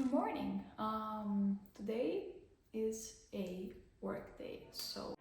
Good morning. Today is a work day, so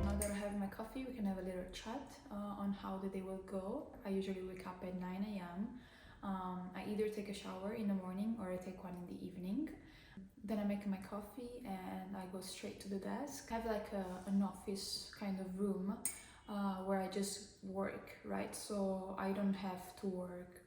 now that I have my coffee, we can have a little chat on how the day will go. I usually wake up at 9 a.m. I either take a shower in the morning or I take one in the evening. Then I make my coffee and I go straight to the desk. I have like an office kind of room where I just work, right? So I don't have to work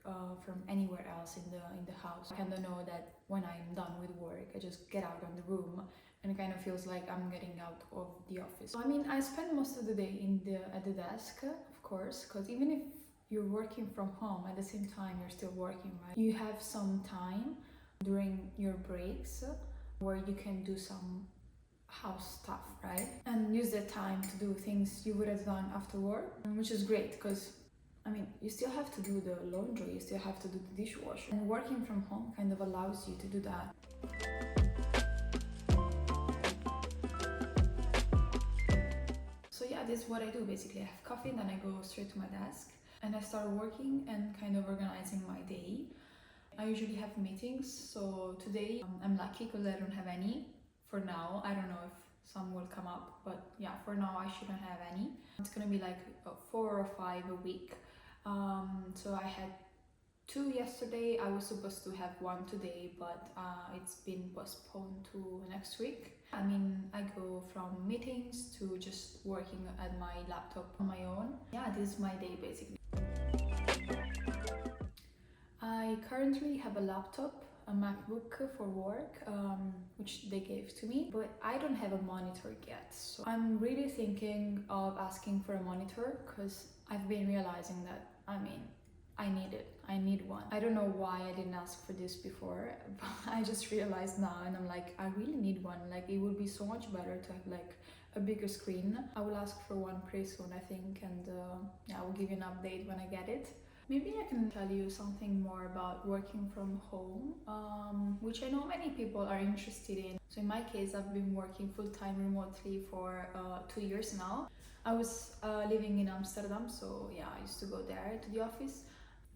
from anywhere else in the house. I kind of know that when I'm done with work, I just get out of the room and it kind of feels like I'm getting out of the office. So, I mean, I spend most of the day at the desk, of course, because even if you're working from home, at the same time you're still working, right? You have some time during your breaks where you can do some house stuff, right? And use that time to do things you would have done after work, which is great because I mean, you still have to do the laundry, you still have to do the dishwasher. And working from home kind of allows you to do that. So yeah, this is what I do basically. I have coffee, then I go straight to my desk and I start working and kind of organizing my day. I usually have meetings, so today I'm lucky because I don't have any for now. I don't know if some will come up, but yeah, for now I shouldn't have any. It's gonna be like 4 or 5 a week. So I had 2 yesterday. I was supposed to have 1 today, but it's been postponed to next week. I mean, I go from meetings to just working at my laptop on my own. Yeah, this is my day basically. I currently have a laptop, a MacBook for work, which they gave to me, but I don't have a monitor yet. So I'm really thinking of asking for a monitor because I've been realizing that, I mean, I need it. I need one. I don't know why I didn't ask for this before, but I just realized now and I'm like, I really need one. Like, it would be so much better to have like a bigger screen. I will ask for one pretty soon, I think, and yeah, I will give you an update when I get it. Maybe I can tell you something more about working from home, which I know many people are interested in. So in my case, I've been working full-time remotely for 2 years now. I was living in Amsterdam, so yeah, I used to go there to the office.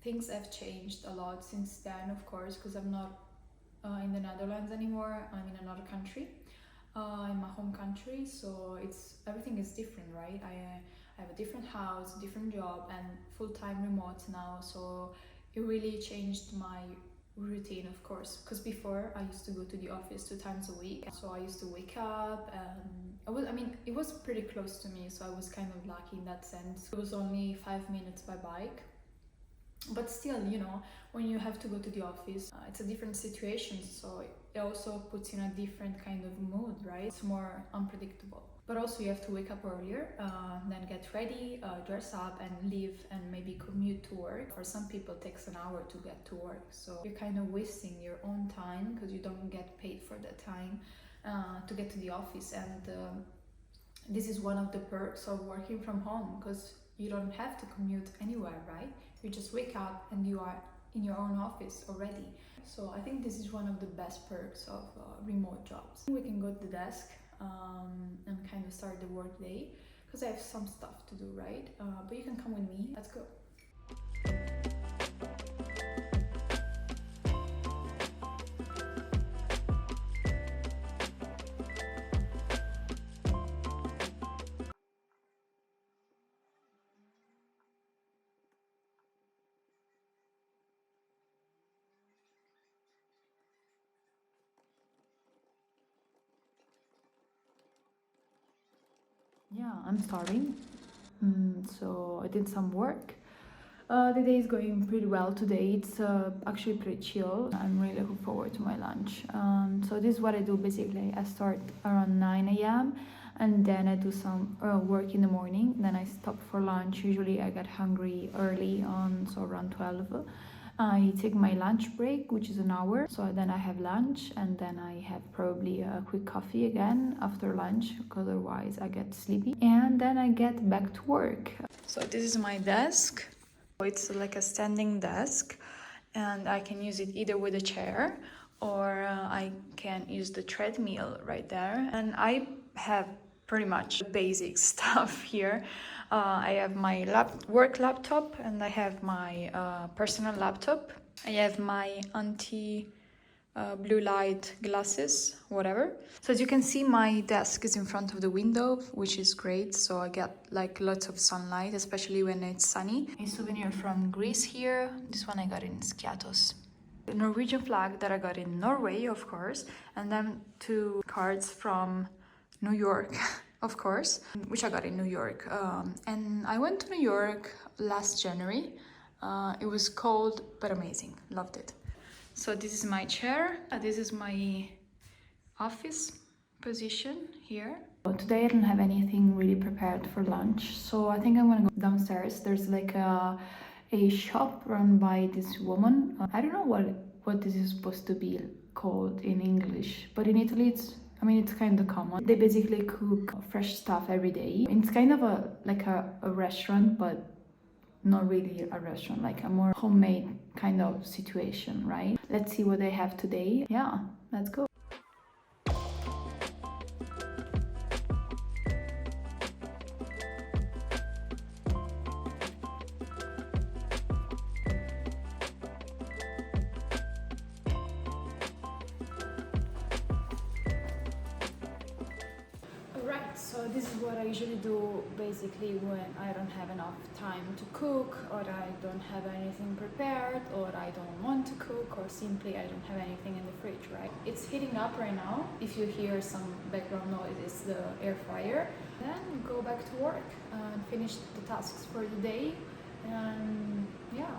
Things have changed a lot since then, of course, because I'm not in the Netherlands anymore. I'm in another country, in my home country. So everything is different, right? I have a different house, different job, and full-time remote now. So it really changed my routine, of course, because before I used to go to the office 2 times a week. So I used to wake up and I mean, it was pretty close to me, so I was kind of lucky in that sense. It was only 5 minutes by bike. But still, you know, when you have to go to the office, it's a different situation, so it also puts you in a different kind of mood, right? It's more unpredictable. But also you have to wake up earlier, then get ready, dress up and leave and maybe commute to work. For some people it takes an hour to get to work, so you're kind of wasting your own time because you don't get paid for that time to get to the office. And this is one of the perks of working from home because you don't have to commute anywhere, right? You just wake up and you are in your own office already. So I think this is one of the best perks of remote jobs. We can go to the desk and kind of start the work day because I have some stuff to do, right? But you can come with me. Let's go. Yeah, I'm starting. So I did some work. The day is going pretty well today. It's actually pretty chill. I'm really looking forward to my lunch. So this is what I do basically. I start around 9 a.m. and then I do some work in the morning. Then I stop for lunch. Usually I get hungry early on, so around 12. I take my lunch break, which is an hour. So then I have lunch and then I have probably a quick coffee again after lunch, because otherwise I get sleepy. And then I get back to work. So this is my desk. It's like a standing desk and I can use it either with a chair or I can use the treadmill right there. And I have pretty much basic stuff here. I have my work laptop and I have my personal laptop. I have my blue light glasses, whatever. So as you can see, my desk is in front of the window, which is great. So I get like lots of sunlight, especially when it's sunny. A souvenir from Greece here. This one I got in Skiathos. The Norwegian flag that I got in Norway, of course. And then 2 cards from New York, of course, which I got in New York. And I went to New York last January. It was cold, but amazing. Loved it. So this is my chair. This is my office position here. Today I don't have anything really prepared for lunch, so I think I'm gonna go downstairs. There's like a shop run by this woman. I don't know what this is supposed to be called in English, but in Italy it's kind of common. They basically cook fresh stuff every day. It's kind of like a restaurant, but not really a restaurant, like a more homemade kind of situation, right? Let's see what they have today. Yeah, let's go. Right, so this is what I usually do basically when I don't have enough time to cook, or I don't have anything prepared, or I don't want to cook, or simply I don't have anything in the fridge, right? It's heating up right now. If you hear some background noise, it's the air fryer. Then go back to work and finish the tasks for the day, and yeah.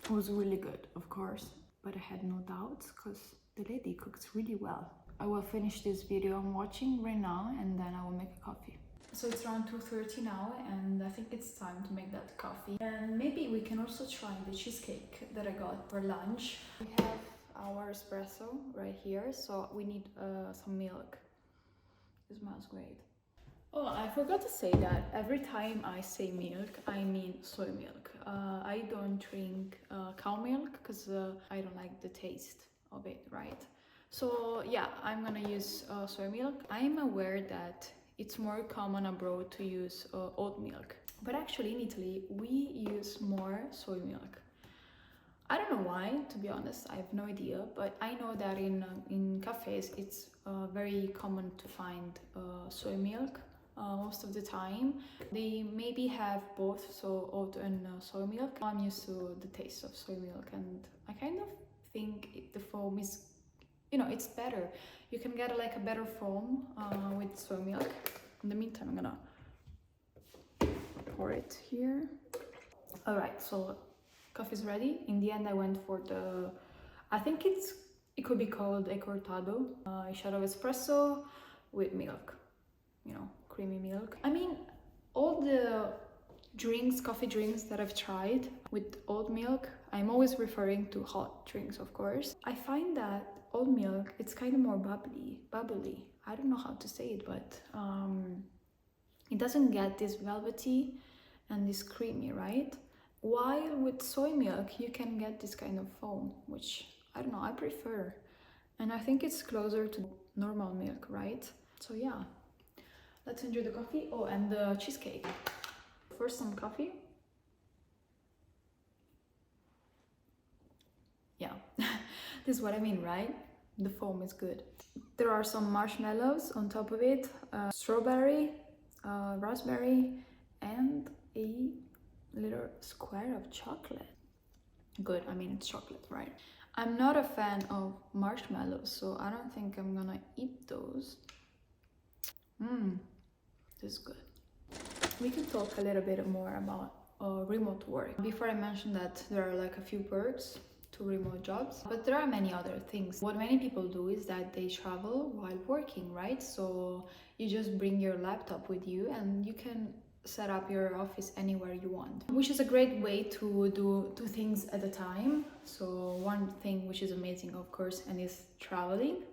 It was really good, of course, but I had no doubts because the lady cooks really well. I will finish this video I'm watching right now and then I will make a coffee. So it's around 2:30 now and I think it's time to make that coffee. And maybe we can also try the cheesecake that I got for lunch. We have our espresso right here, so we need some milk. It smells great. Oh, I forgot to say that every time I say milk, I mean soy milk. I don't drink cow milk because I don't like the taste of it, right? So yeah, I'm gonna use soy milk. I'm aware that it's more common abroad to use oat milk, but actually in Italy we use more soy milk. I don't know why, to be honest, I have no idea, but I know that in cafes it's very common to find soy milk most of the time. They maybe have both, so oat and soy milk. I'm used to the taste of soy milk and I kind of think the foam is, it's better. You can get like a better foam with soy milk. In the meantime, I'm gonna pour it here. All right, so coffee's ready. In the end, I went for I think it could be called a cortado, a shot of espresso with milk, creamy milk. I mean, all the coffee drinks that I've tried with oat milk, I'm always referring to hot drinks, of course. I find that oat milk, it's kind of more bubbly. I don't know how to say it, but it doesn't get this velvety and this creamy, right? While with soy milk, you can get this kind of foam, which I don't know, I prefer. And I think it's closer to normal milk, right? So yeah, let's enjoy the coffee. Oh, and the cheesecake. First some coffee. Yeah, this is what I mean, right? The foam is good. There are some marshmallows on top of it, strawberry, raspberry, and a little square of chocolate. Good, I mean it's chocolate, right? I'm not a fan of marshmallows, so I don't think I'm gonna eat those. This is good. We can talk a little bit more about remote work. Before I mentioned that there are like a few perks to remote jobs, but there are many other things. What many people do is that they travel while working, right? So you just bring your laptop with you and you can set up your office anywhere you want, which is a great way to do two things at a time. So one thing which is amazing, of course, and is traveling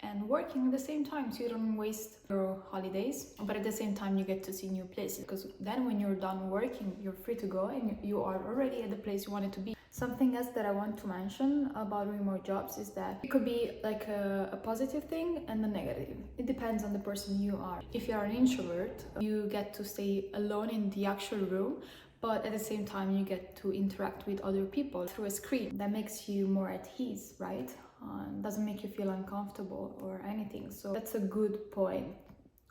and working at the same time, so you don't waste your holidays, but at the same time you get to see new places, because then when you're done working, you're free to go and you are already at the place you wanted to be. Something else that I want to mention about remote jobs is that it could be like a positive thing and a negative. It depends on the person you are. If you are an introvert, you get to stay alone in the actual room, but at the same time you get to interact with other people through a screen. That makes you more at ease, right? Doesn't make you feel uncomfortable or anything. So that's a good point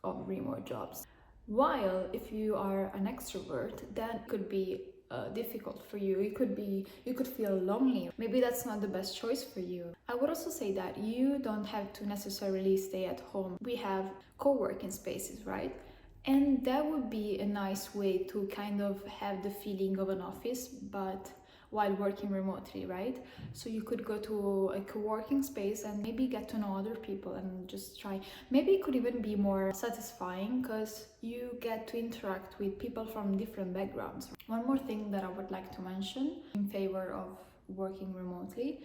of remote jobs. While if you are an extrovert, that could be difficult for you. You could feel lonely. Maybe that's not the best choice for you. I would also say that you don't have to necessarily stay at home. We have co-working spaces, right? And that would be a nice way to kind of have the feeling of an office, but while working remotely, right? So you could go to a co-working space and maybe get to know other people and just try. Maybe it could even be more satisfying because you get to interact with people from different backgrounds. One more thing that I would like to mention in favor of working remotely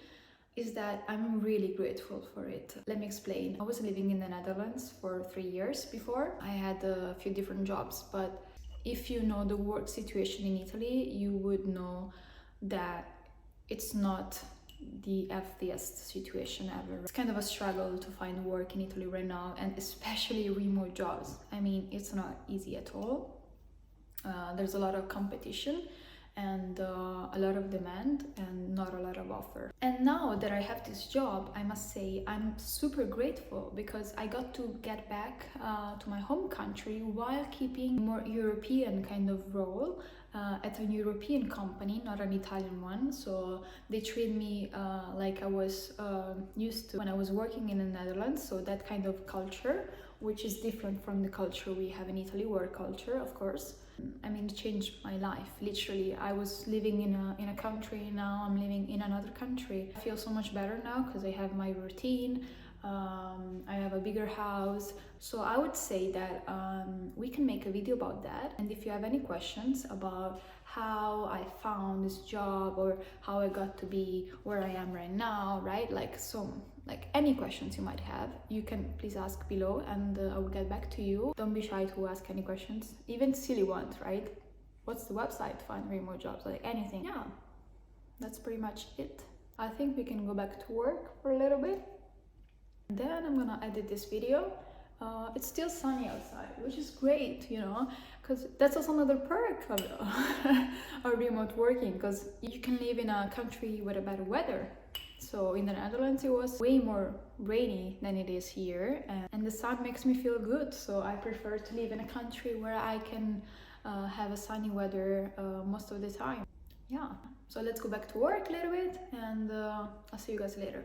is that I'm really grateful for it. Let me explain. I was living in the Netherlands for 3 years before. I had a few different jobs, but if you know the work situation in Italy, you would know that it's not the healthiest situation ever. It's kind of a struggle to find work in Italy right now, and especially remote jobs. I mean, it's not easy at all. There's a lot of competition and a lot of demand and not a lot of offer. And now that I have this job, I must say I'm super grateful because I got to get back to my home country while keeping a more European kind of role at a European company, not an Italian one. So they treat me like I was used to when I was working in the Netherlands. So that kind of culture, which is different from the culture we have in Italy, work culture, of course. I mean, it changed my life, literally. I was living in a country, now I'm living in another country. I feel so much better now because I have my routine, I have a bigger house. So I would say that we can make a video about that. And if you have any questions about how I found this job or how I got to be where I am right now, right? Like any questions you might have, you can please ask below and I will get back to you. Don't be shy to ask any questions, even silly ones, right? What's the website to find remote jobs, like anything. Yeah, that's pretty much it. I think we can go back to work for a little bit. Then I'm gonna edit this video. It's still sunny outside, which is great, you know, because that's also another perk of remote working, because you can live in a country with a better weather. So in the Netherlands it was way more rainy than it is here, and the sun makes me feel good, so I prefer to live in a country where I can have a sunny weather most of the time. Yeah, so let's go back to work a little bit and I'll see you guys later.